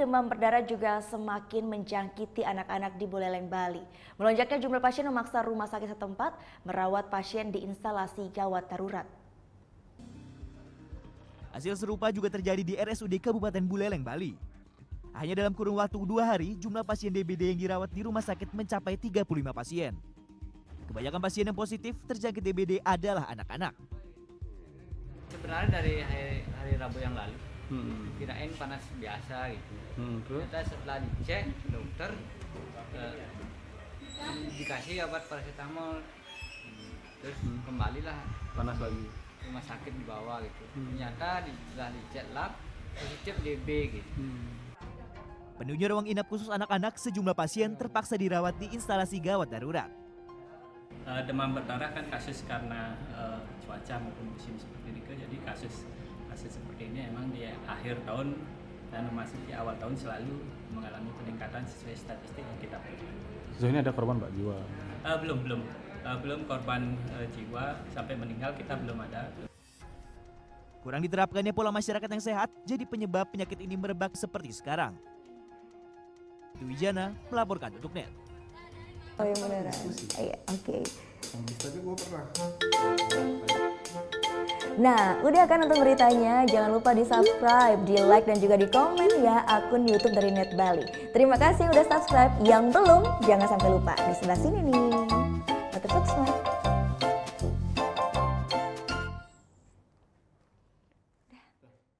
Demam berdarah juga semakin menjangkiti anak-anak di Buleleng, Bali. Melonjaknya jumlah pasien memaksa rumah sakit setempat merawat pasien di instalasi gawat darurat. Hasil serupa juga terjadi di RSUD Kabupaten Buleleng, Bali. Hanya dalam kurun waktu 2 hari, jumlah pasien DBD yang dirawat di rumah sakit mencapai 35 pasien. Kebanyakan pasien yang positif terjangkit DBD adalah anak-anak. Sebenarnya dari hari Rabu yang lalu, kirain panas biasa gitu. Ternyata setelah dicek dokter, dikasih obat paracetamol, terus kembalilah panas lagi. Rumah sakit dibawa gitu. Ternyata setelah dicek lab positif DB gitu. Penuhnya ruang inap khusus anak-anak, sejumlah pasien terpaksa dirawat di instalasi gawat darurat. Demam berdarah kan kasus karena cuaca maupun musim seperti ini, jadi kasus seperti ini emang di akhir tahun dan masih di awal tahun selalu mengalami peningkatan sesuai statistik yang kita punya. Sejauh ini ada korban Pak jiwa? Belum korban jiwa sampai meninggal kita belum ada. Kurang diterapkannya pola masyarakat yang sehat jadi penyebab penyakit ini merebak seperti sekarang. Wijana melaporkan untuk NET. Oh ya beneran. Iya, oke. Tapi gue pernah. Nah, udah kan nonton beritanya? Jangan lupa di subscribe, di like dan juga di komen ya akun YouTube dari Net Bali. Terima kasih udah subscribe. Yang belum, jangan sampai lupa di sebelah sini nih. Subscribe.